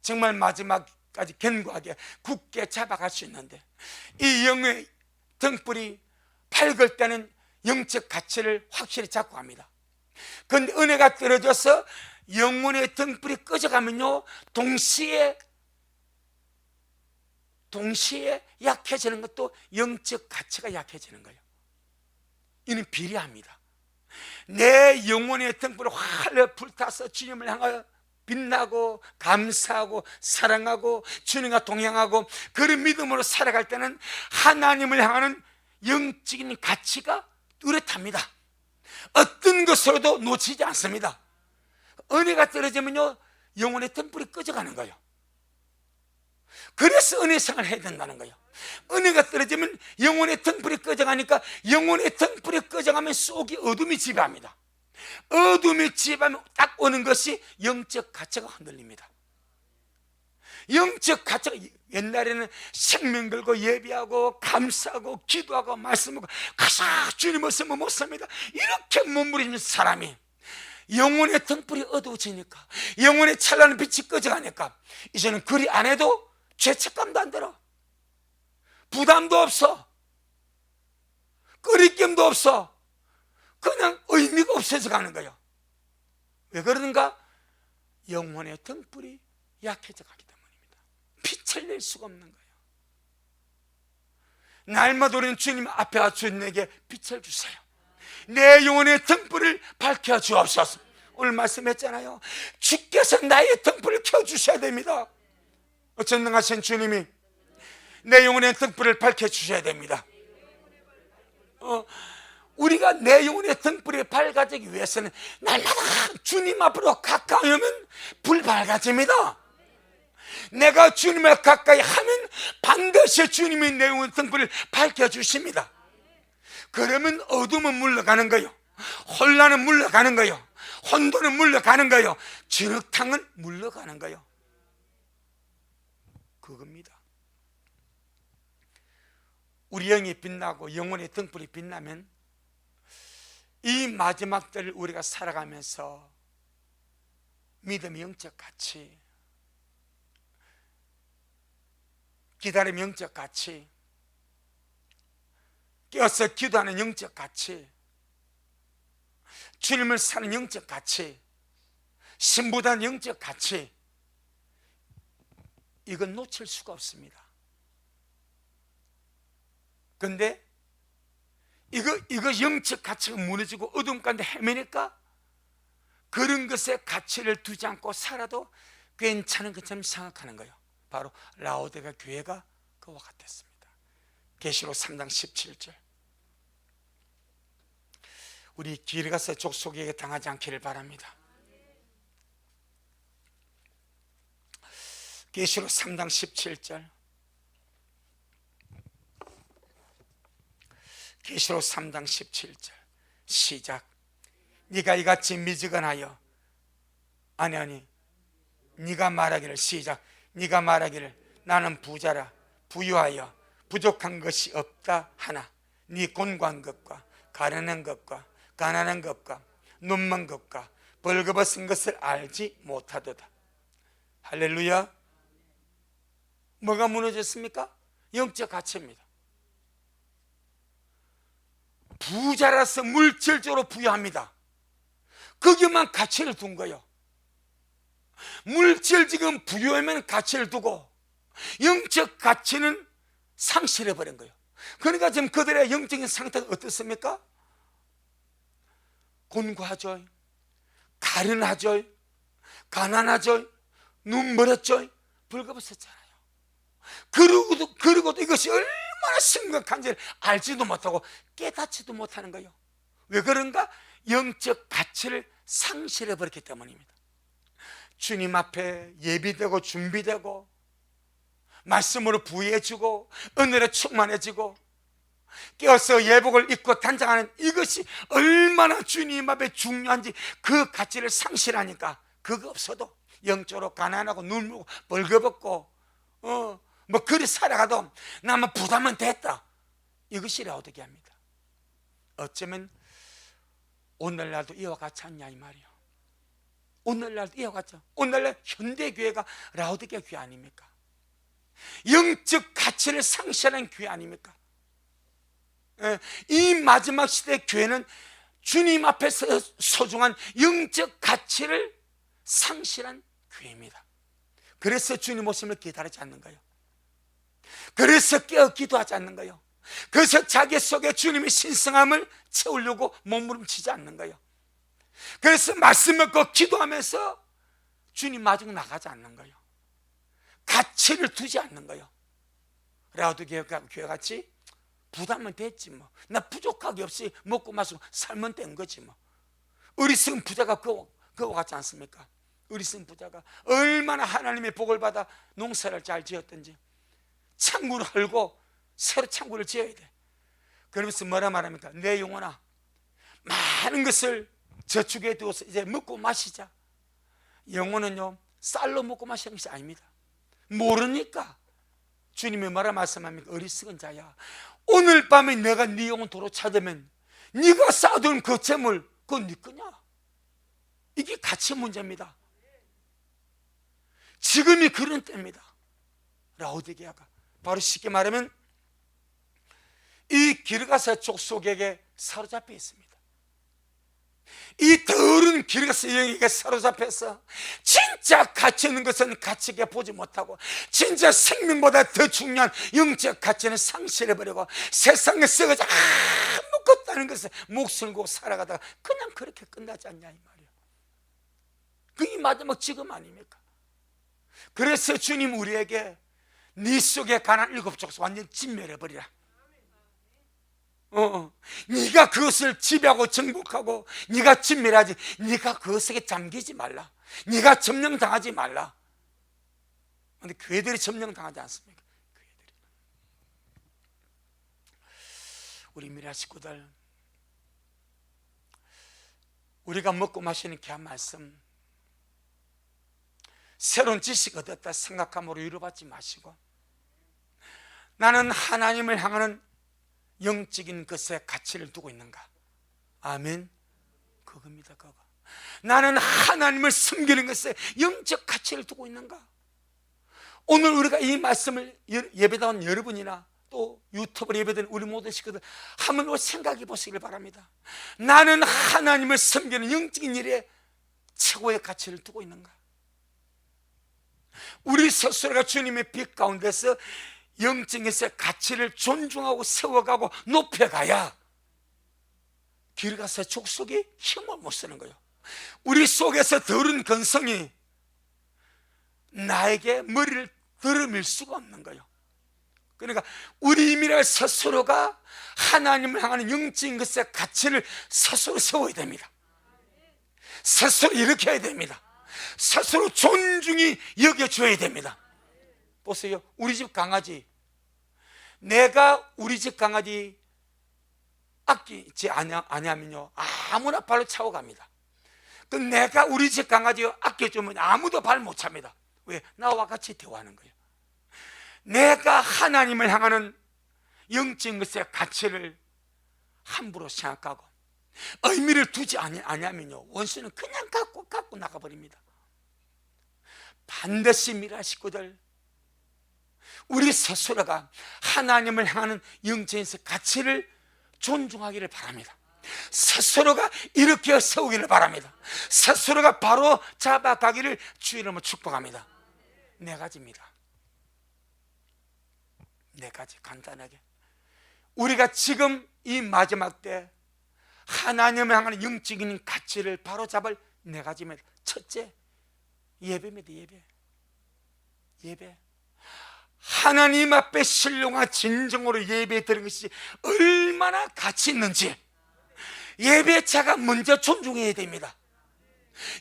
정말 마지막까지 견고하게 굳게 잡아갈 수 있는데 이 영의 등불이 밝을 때는 영적 가치를 확실히 잡고 갑니다. 그런데 은혜가 떨어져서 영혼의 등불이 꺼져가면요 동시에 약해지는 것도 영적 가치가 약해지는 거예요. 이는 비례합니다. 내 영혼의 등불을 활력 불타서 주님을 향하여 빛나고 감사하고 사랑하고 주님과 동행하고 그런 믿음으로 살아갈 때는 하나님을 향하는 영적인 가치가 뚜렷합니다. 어떤 것으로도 놓치지 않습니다. 은혜가 떨어지면요 영혼의 등불이 꺼져가는 거예요. 그래서 은혜 생활을 해야 된다는 거예요. 은혜가 떨어지면 영혼의 등불이 꺼져가니까 영혼의 등불이 꺼져가면 속이 어둠이 지배합니다. 어둠이 지배하면 딱 오는 것이 영적 가치가 흔들립니다. 영적 가치가, 옛날에는 생명 걸고 예비하고 감사하고 기도하고 말씀하고 가사 주님 없으면 못 삽니다, 이렇게 몸부림치는 사람이 영혼의 등불이 어두워지니까, 영혼의 찬란한 빛이 꺼져가니까 이제는 그리 안 해도 죄책감도 안 들어, 부담도 없어, 꺼리낌도 없어. 그냥 의미가 없어져 가는 거예요. 왜 그러는가? 영혼의 등불이 약해져 가기 때문입니다. 빛을 낼 수가 없는 거예요. 날마다 우리는 주님 앞에 와 주님에게 빛을 주세요. 내 영혼의 등불을 밝혀 주옵소서. 오늘 말씀했잖아요. 주께서 나의 등불을 켜주셔야 됩니다. 전능하신 주님이 내 영혼의 등불을 밝혀 주셔야 됩니다. 우리가 내 영혼의 등불이 밝아지기 위해서는 날마다 주님 앞으로 가까이 오면 불 밝아집니다. 내가 주님을 가까이 하면 반드시 주님이 내 영혼의 등불을 밝혀주십니다. 그러면 어둠은 물러가는 거요, 혼란은 물러가는 거요, 혼돈은 물러가는 거요, 진흙탕은 물러가는 거요. 그겁니다. 우리 영이 빛나고 영혼의 등불이 빛나면 이 마지막 때를 우리가 살아가면서 믿음의 영적 가치, 기다림의 영적 가치, 깨어서 기도하는 영적 가치, 주님을 사는 영적 가치, 신부다는 영적 가치, 이건 놓칠 수가 없습니다. 근데 이거 영적 가치가 무너지고 어둠 가운데 헤매니까 그런 것에 가치를 두지 않고 살아도 괜찮은 것처럼 생각하는 거예요. 바로 라오디게아 교회가 그와 같았습니다. 계시록 3장 17절. 우리 길 가서 족속에게 당하지 않기를 바랍니다. 계시록 3장 17절. 계시록 3장 17절 시작. 네가 이같이 미지근하여, 아니 네가 말하기를, 시작. 네가 말하기를 나는 부자라, 부유하여 부족한 것이 없다 하나 네 곤고한 것과 가난한 것과 눈먼 것과 벌거벗은 것을 알지 못하도다. 할렐루야. 뭐가 무너졌습니까? 영적 가치입니다. 부자라서 물질적으로 부유합니다. 거기만 가치를 둔 거예요. 물질 지금 부유하면 가치를 두고 영적 가치는 상실해버린 거예요. 그러니까 지금 그들의 영적인 상태가 어떻습니까? 곤고하죠, 가련하죠, 가난하죠, 눈멀었죠, 벌거벗었잖아요. 그러고도 이것이 얼마나 심각한지를 알지도 못하고 깨닫지도 못하는 거예요. 왜 그런가? 영적 가치를 상실해버렸기 때문입니다. 주님 앞에 예비되고 준비되고 말씀으로 부유해지고 은혜로 충만해지고 깨어서 예복을 입고 단장하는 이것이 얼마나 주님 앞에 중요한지 그 가치를 상실하니까 그거 없어도 영적으로 가난하고 눈물고 벌거벗고 뭐 그리 살아가도 나만 부담은 됐다, 이것이 라오디게아입니다. 어쩌면 오늘날도 이와 같지 않냐 이 말이요. 오늘날도 이와 같죠. 오늘날 현대교회가 라오디게아 교회 아닙니까? 영적 가치를 상실한 교회 아닙니까? 이 마지막 시대 교회는 주님 앞에서 소중한 영적 가치를 상실한 교회입니다. 그래서 주님 오심을 기다리지 않는 거예요. 그래서 깨어 기도하지 않는 거예요. 그래서 자기 속에 주님의 신성함을 채우려고 몸부림치지 않는 거예요. 그래서 말씀 먹고 기도하면서 주님 마중 나가지 않는 거예요. 가치를 두지 않는 거예요. 라오디게아 교회 같이 부담은 됐지 뭐, 나 부족하기 없이 먹고 마시고 살면 된 거지 뭐. 어리석은 부자가 그와 같지 않습니까? 어리석은 부자가 얼마나 하나님의 복을 받아 농사를 잘 지었던지 창고를 헐고 새로 창고를 지어야 돼. 그러면서 뭐라 말합니까? 내 영혼아, 많은 것을 저축해 두어서 이제 먹고 마시자. 영혼은요 쌀로 먹고 마시는 것이 아닙니다. 모르니까 주님의 뭐라 말씀합니까? 어리석은 자야, 오늘 밤에 내가 네 영혼 도로 찾으면 네가 쌓아둔 그 재물 그건 네 거냐? 이게 가치 문제입니다. 지금이 그런 때입니다. 라오디게아가 바로 쉽게 말하면 이 기르가세 족속에게 사로잡혀 있습니다. 이 더러운 기르가세 여인에게 사로잡혀서 진짜 가치 있는 것은 가치 있게 보지 못하고 진짜 생명보다 더 중요한 영적 가치는 상실해버리고 세상에 썩어져 아무것도 아닌 것에 목숨을 걸고 살아가다가 그냥 그렇게 끝나지 않냐 이 말이에요. 그게 마지막 지금 아닙니까? 그래서 주님 우리에게 네 속에 가난 일곱 족속 완전히 진멸해버리라. 네가 그것을 지배하고 정복하고 네가 진멸하지, 네가 그것에 잠기지 말라. 네가 점령당하지 말라. 그런데 교회들이 점령당하지 않습니까? 교회들이. 우리 미라 식구들, 우리가 먹고 마시는 귀한 말씀, 새로운 지식 얻었다 생각함으로 위로받지 마시고 나는 하나님을 향하는 영적인 것에 가치를 두고 있는가? 아멘. 그겁니다. 그거. 나는 하나님을 섬기는 것에 영적 가치를 두고 있는가? 오늘 우리가 이 말씀을 예배당원 여러분이나 또 유튜브로 예배드린 우리 모든 식구들 한번 생각해 보시길 바랍니다. 나는 하나님을 섬기는 영적인 일에 최고의 가치를 두고 있는가? 우리 스스로가 주님의 빛 가운데서 영적에서 가치를 존중하고 세워가고 높여가야 기르가세 족속이 힘을 못 쓰는 거예요. 우리 속에서 더러운 근성이 나에게 머리를 들어밀 수가 없는 거예요. 그러니까 우리 이미랄 스스로가 하나님을 향하는 영적인 것의 가치를 스스로 세워야 됩니다. 스스로 일으켜야 됩니다. 스스로 존중히 여겨줘야 됩니다. 보세요. 우리 집 강아지, 내가 우리 집 강아지 아끼지 않으면요 아무나 발로 차고 갑니다. 그 내가 우리 집 강아지 아껴주면 아무도 발 못 찹니다. 왜? 나와 같이 대화하는 거예요. 내가 하나님을 향하는 영적인 것의 가치를 함부로 생각하고 의미를 두지 않으면요 원수는 그냥 갖고 나가버립니다. 반드시 미라 식구들, 우리 스스로가 하나님을 향하는 영적인 가치를 존중하기를 바랍니다. 스스로가 일으켜 세우기를 바랍니다. 스스로가 바로 잡아가기를 주의 이름으로 축복합니다. 네 가지입니다. 네 가지 간단하게 우리가 지금 이 마지막 때 하나님을 향하는 영적인 가치를 바로잡을 네 가지입니다. 첫째, 예배입니다. 예배. 하나님 앞에 신령한 진정으로 예배 드리는 것이 얼마나 가치 있는지 예배자가 먼저 존중해야 됩니다.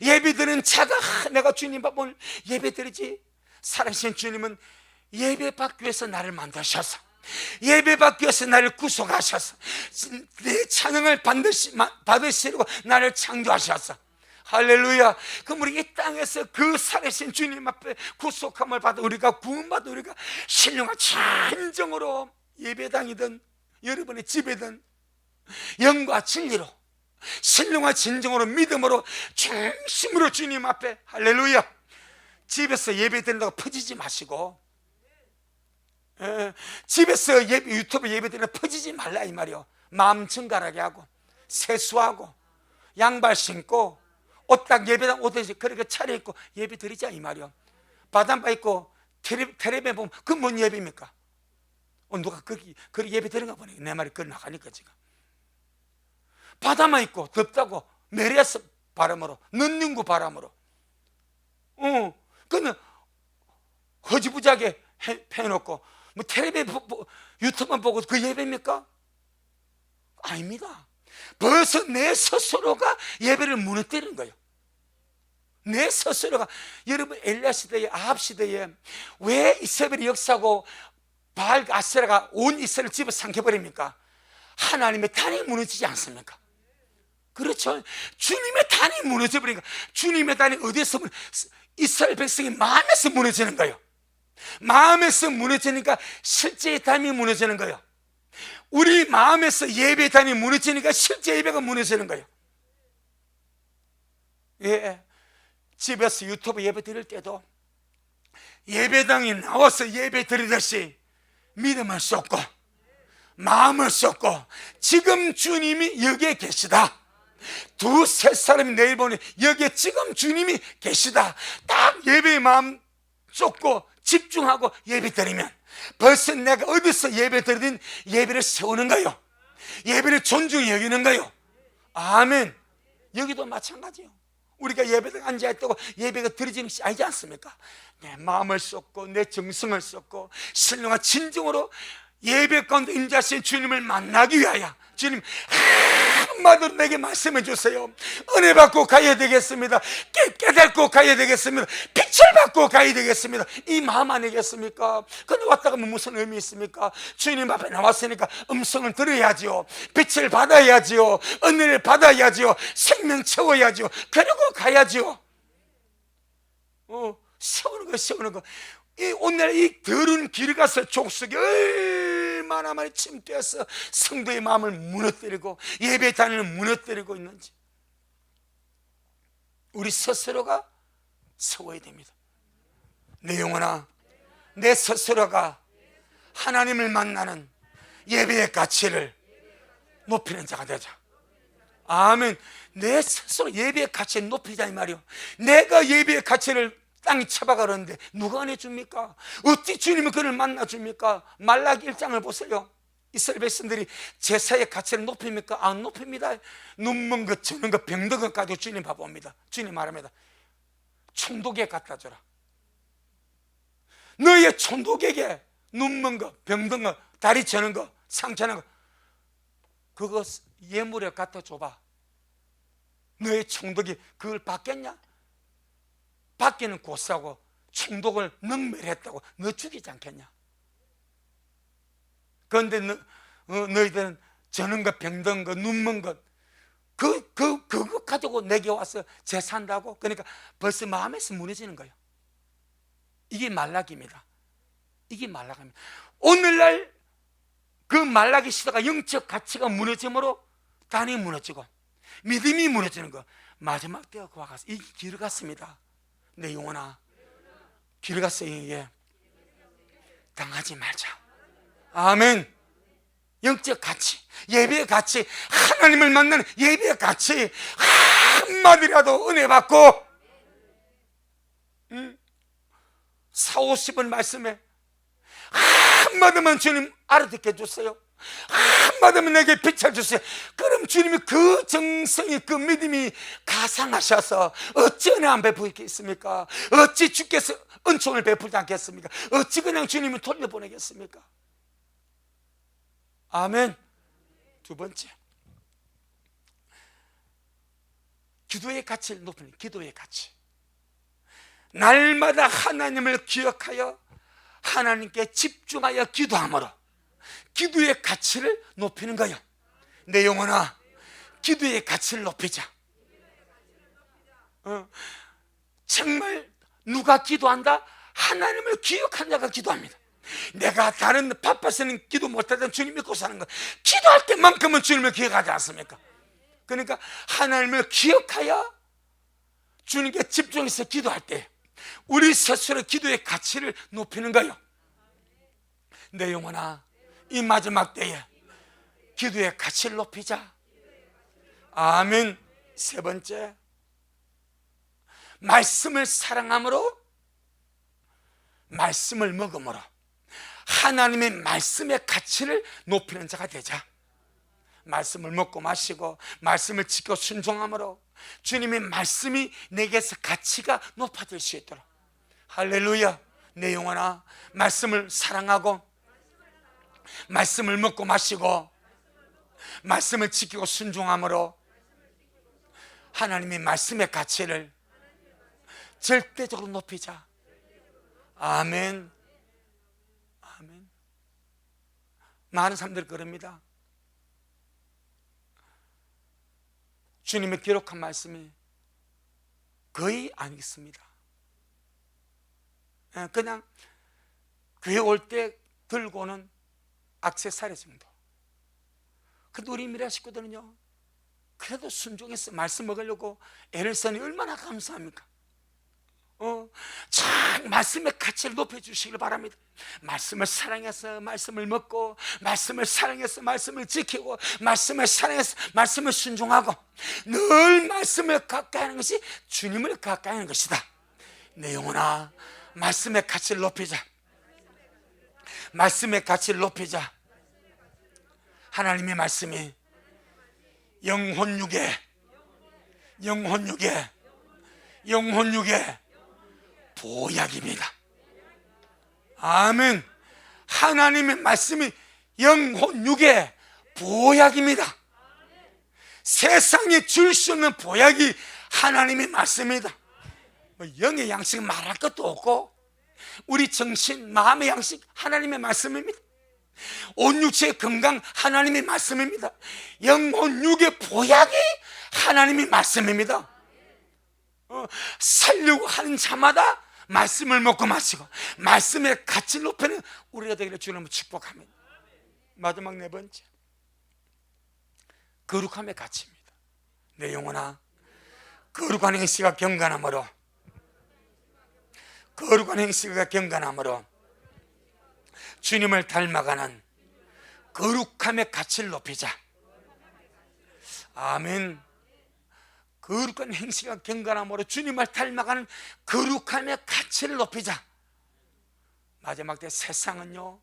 예배 드리는 자가 내가 주님 앞에 예배 드리지, 살아계신 주님은 예배 받기 위해서 나를 만드셔서 예배 받기 위해서 나를 구속하셔서 내 찬양을 반드시 받으시려고 나를 창조하셔서 할렐루야. 그럼 우리 이 땅에서 그 살아계신 주님 앞에 구속함을 받아 우리가 구원받아 우리가 신령한 진정으로 예배당이든 여러분의 집이든 영과 진리로 신령한 진정으로 믿음으로 중심으로 주님 앞에 할렐루야. 집에서 예배 드린다고 퍼지지 마시고 집에서 유튜브 예배 드린다고 퍼지지 말라 이 말이요. 마음 정갈하게 하고 세수하고 양발 신고 옷 딱 예배당 옷에 그렇게 차려입고 예배 드리자 이 말이요. 바단바 입고 텔레비전 보면 그 뭔 예배입니까? 누가 거기 예배 드린가 보네. 내 말이 그걸 나가니까 지금 바다만 입고 덥다고 메리아스 바람으로 는닝구 바람으로 그는 허지부지하게 해놓고 뭐 텔레비전 유튜브만 보고 그 예배입니까? 아닙니다. 벌써 내 스스로가 예배를 무너뜨리는 거예요. 내 스스로가. 여러분 엘리야 시대에 아합 시대에 왜 이세벨이 역사하고 바알 아세라가 온 이스라엘 집을 삼켜버립니까? 하나님의 단이 무너지지 않습니까? 그렇죠. 주님의 단이 무너져 버리니까, 주님의 단이 어디에서 이스라엘 백성이 마음에서 무너지는 거예요. 마음에서 무너지니까 실제의 단이 무너지는 거예요. 우리 마음에서 예배의 단이 무너지니까 실제 예배가 무너지는 거예요. 예, 집에서 유튜브 예배 드릴 때도 예배당에 나와서 예배 드리듯이 믿음을 쏟고 마음을 쏟고, 지금 주님이 여기에 계시다, 두세 사람이 내일 보니 여기에 지금 주님이 계시다, 딱 예배의 마음 쏟고 집중하고 예배 드리면 벌써 내가 어디서 예배 드리든 예배를 세우는 거예요. 예배를 존중히 여기는 거예요. 아멘. 여기도 마찬가지예요. 우리가 예배당 앉아있다고 예배가 드려지는 것이 아니지 않습니까? 내 마음을 쏟고 내 정성을 쏟고 신령한 진정으로 예배 가운데 임재하신 주님을 만나기 위하여, 주님 한마디로 내게 말씀해 주세요. 은혜 받고 가야 되겠습니다. 깨닫고 가야 되겠습니다. 빛을 받고 가야 되겠습니다. 이 마음 아니겠습니까? 근데 왔다가 무슨 의미 있습니까? 주님 앞에 나왔으니까 음성을 들어야지요, 빛을 받아야지요, 은혜를 받아야지요, 생명 채워야지요, 그리고 가야지요. 세우는 거. 오늘 이 더러운 길 가서 족속이 얼마나 많이 침투해서 성도의 마음을 무너뜨리고 예배 단위를 무너뜨리고 있는지 우리 스스로가 세워야 됩니다. 내 영혼아, 내 스스로가 하나님을 만나는 예배의 가치를 높이는 자가 되자. 아멘. 내 스스로 예배의 가치를 높이자 이 말이요. 내가 예배의 가치를 땅이 쳐박아르는데 누가 안 해줍니까? 어찌 주님은 그를 만나줍니까? 말라기 1장을 보세요. 이스라엘 백성들이 제사의 가치를 높입니까? 안 높입니다. 눈먼 것, 저는 것, 병든 것 가지고 주님 봐봅니다. 주님 말합니다. 총독에 갖다 줘라. 너의 총독에게 눈먼 것, 병든 것, 다리 저는 것, 상처난 것, 그거 예물에 갖다 줘봐. 너의 총독이 그걸 받겠냐? 받기는 고사고 총독을 능멸했다고 너 죽이지 않겠냐? 그런데 너희들은 저는 것, 병든 것, 눈먼 것, 그거 가지고 내게 와서 제사한다고? 그러니까 벌써 마음에서 무너지는 거예요. 이게 말라기입니다. 이게 말라기입니다. 오늘날 그 말라기 시대가 영적 가치가 무너짐으로 단이 무너지고 믿음이 무너지는 거, 마지막 때가 그와 같습니다. 이 길을 갔습니다. 내 영혼아, 길을 갔어. 이게 당하지 말자. 아멘. 영적 가치, 예배의 가치, 하나님을 만나는 예배의 가치, 한마디라도 은혜 받고 40-50번 말씀에 한마디만 주님 알아듣게 해주세요. 한마디만 내게 빛을 주세요. 그럼 주님이 그 정성이, 그 믿음이 가상하셔서 어찌 은혜 안 베푸겠습니까? 어찌 주께서 은총을 베풀지 않겠습니까? 어찌 그냥 주님을 돌려보내겠습니까? 아멘. 두 번째, 기도의 가치를 높이는 기도의 가치. 날마다 하나님을 기억하여 하나님께 집중하여 기도함으로 기도의 가치를 높이는 거예요. 내 영혼아, 기도의 가치를 높이자. 정말 누가 기도한다? 하나님을 기억한 자가 기도합니다. 내가 다른 바빠서는 기도 못하던 주님 믿고 사는 거, 기도할 때만큼은 주님을 기억하지 않습니까? 그러니까 하나님을 기억하여 주님께 집중해서 기도할 때 우리 스스로 기도의 가치를 높이는 거예요. 내 영혼아, 이 마지막 때에 기도의 가치를 높이자. 아멘. 세 번째, 말씀을 사랑함으로, 말씀을 먹음으로 하나님의 말씀의 가치를 높이는 자가 되자. 말씀을 먹고 마시고 말씀을 지켜 순종함으로 주님의 말씀이 내게서 가치가 높아질 수 있도록. 할렐루야. 내 영혼아, 말씀을 사랑하고 말씀을 먹고 마시고 말씀을 지키고 순종함으로 하나님의 말씀의 가치를 절대적으로 높이자. 아멘. 아멘. 많은 사람들이 그럽니다. 주님의 기록한 말씀이 거의 안 있습니다. 그냥 교회 올 때 들고는 액세서리 정도. 근데 우리 미라 식구들은요, 그래도 순종해서 말씀 먹으려고 애를 쓰니 얼마나 감사합니까? 참 말씀의 가치를 높여주시길 바랍니다. 말씀을 사랑해서 말씀을 먹고, 말씀을 사랑해서 말씀을 지키고, 말씀을 사랑해서 말씀을 순종하고, 늘 말씀을 가까이 하는 것이 주님을 가까이 하는 것이다. 내 영혼아, 말씀의 가치를 높이자. 말씀의 가치를 높이자. 하나님의 말씀이 영혼 육에 보약입니다. 아멘. 하나님의 말씀이 영혼 육에 보약입니다. 세상에 줄 수 없는 보약이 하나님의 말씀입니다. 영의 양식은 말할 것도 없고, 우리 정신, 마음의 양식 하나님의 말씀입니다. 온 육체의 건강 하나님의 말씀입니다. 영혼 육의 보약이 하나님의 말씀입니다. 살려고 하는 자마다 말씀을 먹고 마시고 말씀의 가치를 높이는 우리가 되기를 주님을 축복합니다. 마지막 네 번째, 거룩함의 가치입니다. 내 영혼아, 거룩한 행실과 경건함으로, 거룩한 행실과 경건함으로 주님을 닮아가는 거룩함의 가치를 높이자. 아멘. 거룩한 행실과 경건함으로 주님을 닮아가는 거룩함의 가치를 높이자. 마지막 때 세상은요,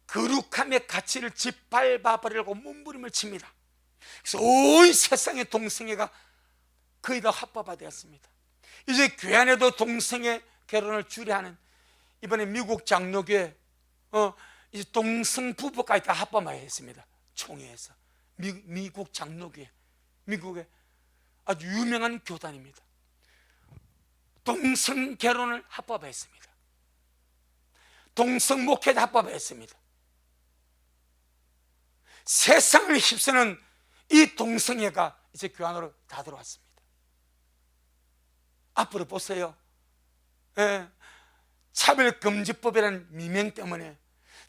거룩함의 가치를 짓밟아 버리려고 몸부림을 칩니다. 그래서 온 세상의 동성애가 거의 다 합법화되었습니다. 이제 교회 안에도 동성애 결혼을 주례하는, 이번에 미국 장로교회 이제 동성 부부까지 다 합법화했습니다. 총회에서. 미국 장로교회, 미국의 아주 유명한 교단입니다. 동성 결혼을 합법화했습니다. 동성 목회도 합법화했습니다. 세상을 휩쓰는 이 동성애가 이제 교회 안으로 다 들어왔습니다. 앞으로 보세요. 차별금지법이라는 미명 때문에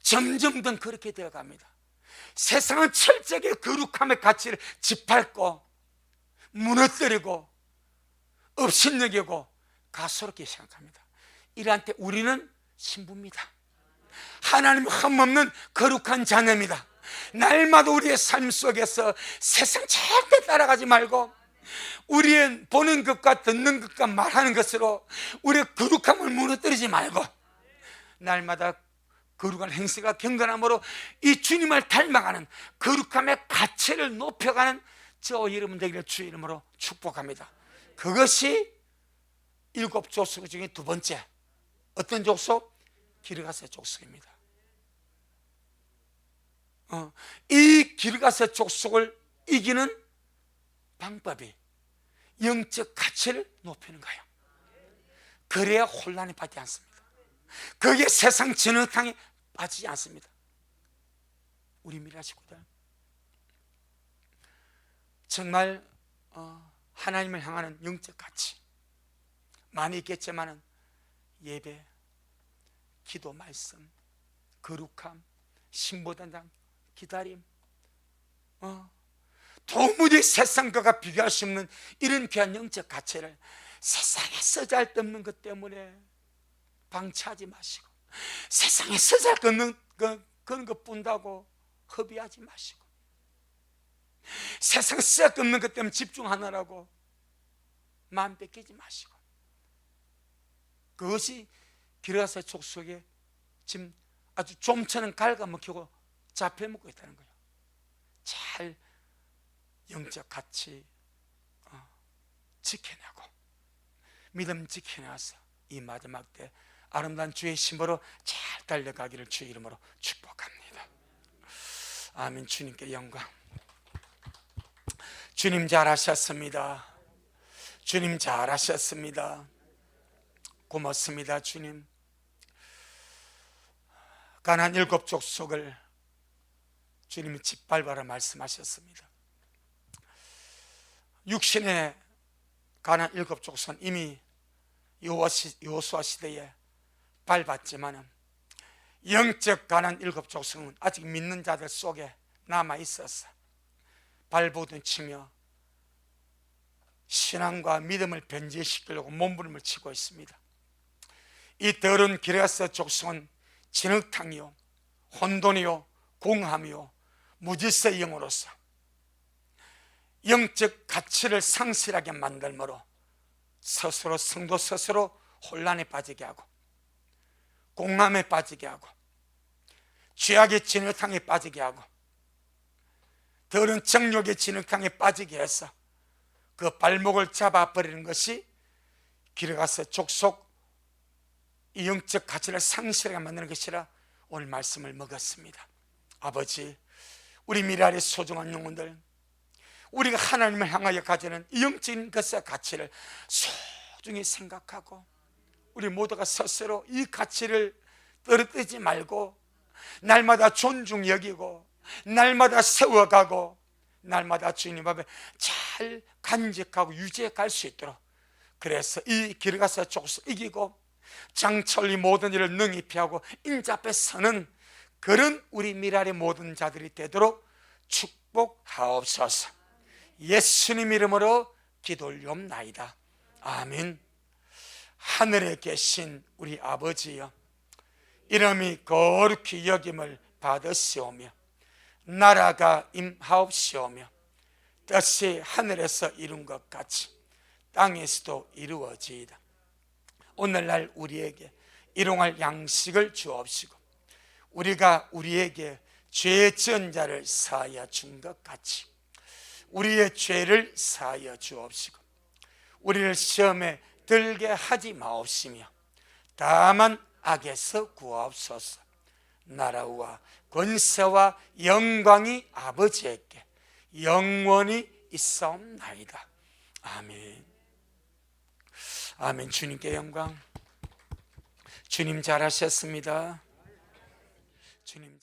점점 더 그렇게 되어갑니다. 세상은 철저하게 거룩함의 가치를 짓밟고 무너뜨리고 업신여기고 가소롭게 생각합니다. 이러한 때 우리는 신부입니다. 하나님 흠없는 거룩한 자녀입니다. 날마다 우리의 삶 속에서 세상 절대 따라가지 말고, 우리의 보는 것과 듣는 것과 말하는 것으로 우리의 거룩함을 무너뜨리지 말고, 날마다 거룩한 행실과 경건함으로 이 주님을 닮아가는 거룩함의 가치를 높여가는 저와 여러분 되기를 주의 이름으로 축복합니다. 그것이 7 족속 중에 두 번째, 어떤 족속? 기르가세 족속입니다. 이 기르가세 족속을 이기는 방법이 영적 가치를 높이는 거예요. 그래야 혼란이 받지 않습니다. 그게 세상 진흙탕에 빠지지 않습니다. 우리 미라 식구들, 정말 하나님을 향하는 영적 가치 많이 있겠지만, 예배, 기도, 말씀, 거룩함, 신보단장, 기다림, 도무지 세상 것과 비교할 수 없는 이런 귀한 영적 가치를 세상에 쓰잘데없는 것 때문에 방치하지 마시고, 세상에 쓰잘데없는 그런 것 뿐다고 허비하지 마시고, 세상에 쓰잘데없는 것 때문에 집중하느라고 마음 뺏기지 마시고, 그것이 기르가세 족속에 지금 아주 좀처럼 갉아먹히고 잡혀먹고 있다는 거예요. 잘 영적 가치 지켜내고 믿음 지켜내서 이 마지막 때 아름다운 주의 신부로 잘 달려가기를 주의 이름으로 축복합니다. 아멘. 주님께 영광. 주님 잘하셨습니다. 주님 잘하셨습니다. 고맙습니다. 주님, 가나안 7 족속을 주님이 짓밟아라 말씀하셨습니다. 육신에 관한 7족속은 이미 여호수아 시대에 밟았지만 영적 관한 7족속은 아직 믿는 자들 속에 남아 있었어. 발버둥 치며 신앙과 믿음을 변질시키려고 몸부림을 치고 있습니다. 이 더러운 기레아스 족속은 진흙탕이요, 혼돈이요, 공함이요, 무질서의 영으로서 영적 가치를 상실하게 만들므로 스스로, 성도 스스로 혼란에 빠지게 하고 공함에 빠지게 하고 죄악의 진흙탕에 빠지게 하고 더러운 정욕의 진흙탕에 빠지게 해서 그 발목을 잡아버리는 것이 기르가스 족속 이 영적 가치를 상실하게 만드는 것이라 오늘 말씀을 먹었습니다. 아버지, 우리 미래의 소중한 영혼들, 우리가 하나님을 향하여 가지는 이 영적인 것의 가치를 소중히 생각하고 우리 모두가 스스로 이 가치를 떨어뜨리지 말고 날마다 존중 여기고 날마다 세워가고 날마다 주님 앞에 잘 간직하고 유지해 갈 수 있도록, 그래서 이 기르가스 족속 이기고 장철리 모든 일을 능히 피하고 인자 앞에 서는 그런 우리 미랄의 모든 자들이 되도록 축복하옵소서. 예수님 이름으로 기도 올리옵나이다. 아멘. 하늘에 계신 우리 아버지여, 이름이 거룩히 여김을 받으시오며 나라가 임하옵시오며 뜻이 하늘에서 이룬 것 같이 땅에서도 이루어지이다. 오늘날 우리에게 일용할 양식을 주옵시고 우리가 우리에게 죄 지은 자를 사하여 준 것 같이 우리의 죄를 사하여 주옵시고 우리를 시험에 들게 하지 마옵시며 다만 악에서 구하옵소서. 나라와 권세와 영광이 아버지에게 영원히 있사옵나이다. 아멘. 아멘. 주님께 영광. 주님 잘하셨습니다. 주님